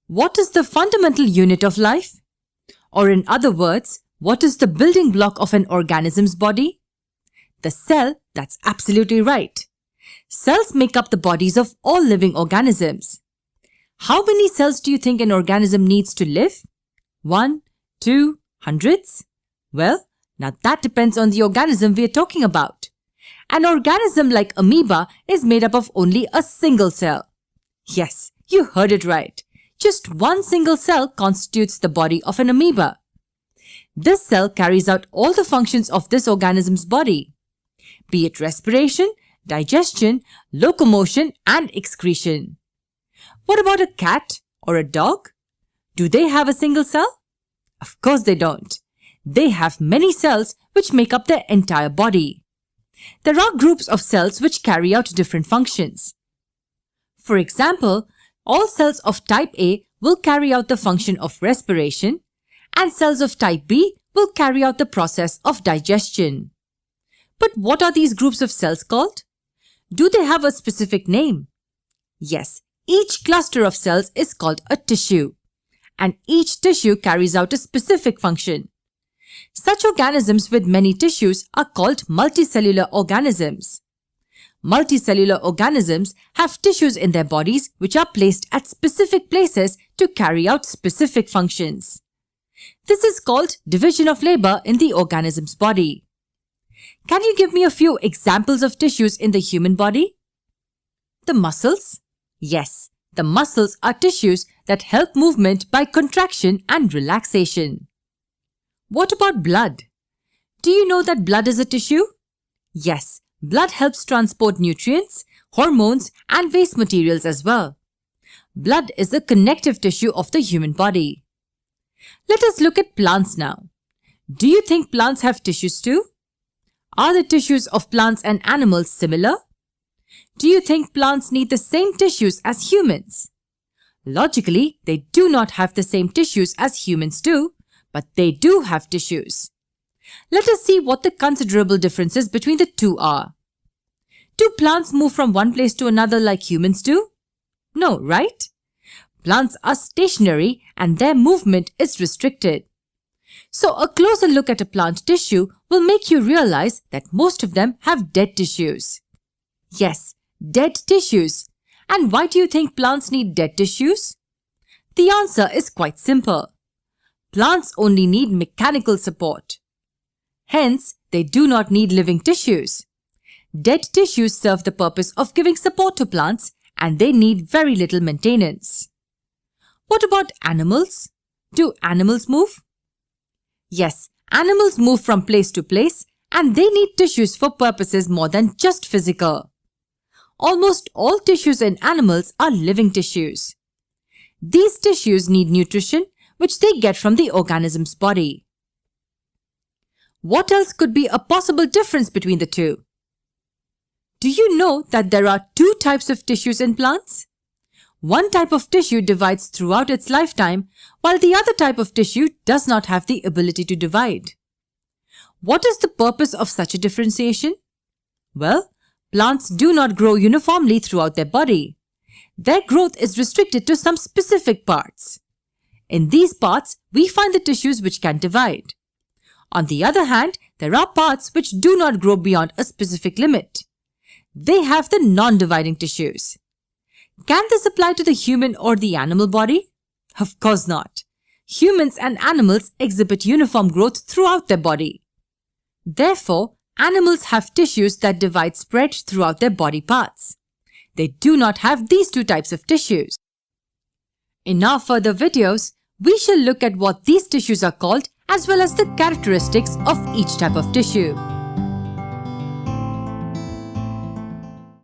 What is the fundamental unit of life? Or in other words, what is the building block of an organism's body? The cell, that's absolutely right. Cells make up the bodies of all living organisms. How many cells do you think an organism needs to live? 1, 2, hundreds? Well, now that depends on the organism we are talking about. An organism like amoeba is made up of only a single cell. Yes, you heard it right. Just one single cell constitutes the body of an amoeba. This cell carries out all the functions of this organism's body, be it respiration, digestion, locomotion, and excretion. What about a cat or a dog? Do they have a single cell? Of course they don't. They have many cells which make up their entire body. There are groups of cells which carry out different functions. For example, all cells of type A will carry out the function of respiration, and cells of type B will carry out the process of digestion. But what are these groups of cells called? Do they have a specific name? Yes, each cluster of cells is called a tissue, and each tissue carries out a specific function. Such organisms with many tissues are called multicellular organisms. Multicellular organisms have tissues in their bodies which are placed at specific places to carry out specific functions. This is called division of labor in the organism's body. Can you give me a few examples of tissues in the human body? The muscles? Yes, the muscles are tissues that help movement by contraction and relaxation. What about blood? Do you know that blood is a tissue? Yes, blood helps transport nutrients, hormones, and waste materials as well. Blood is the connective tissue of the human body. Let us look at plants now. Do you think plants have tissues too? Are the tissues of plants and animals similar? Do you think plants need the same tissues as humans? Logically, they do not have the same tissues as humans do, but they do have tissues. Let us see what the considerable differences between the two are. Do plants move from one place to another like humans do? No, right? Plants are stationary and their movement is restricted. So a closer look at a plant tissue will make you realize that most of them have dead tissues. Yes, dead tissues. And why do you think plants need dead tissues? The answer is quite simple. Plants only need mechanical support. Hence, they do not need living tissues. Dead tissues serve the purpose of giving support to plants and they need very little maintenance. What about animals? Do animals move? Yes, animals move from place to place and they need tissues for purposes more than just physical. Almost all tissues in animals are living tissues. These tissues need nutrition which they get from the organism's body. What else could be a possible difference between the two? Do you know that there are two types of tissues in plants? One type of tissue divides throughout its lifetime, while the other type of tissue does not have the ability to divide. What is the purpose of such a differentiation? Well, plants do not grow uniformly throughout their body. Their growth is restricted to some specific parts. In these parts, we find the tissues which can divide. On the other hand, there are parts which do not grow beyond a specific limit. They have the non-dividing tissues. Can this apply to the human or the animal body? Of course not. Humans and animals exhibit uniform growth throughout their body. Therefore, animals have tissues that divide spread throughout their body parts. They do not have these two types of tissues. In our further videos, we shall look at what these tissues are called as well as the characteristics of each type of tissue.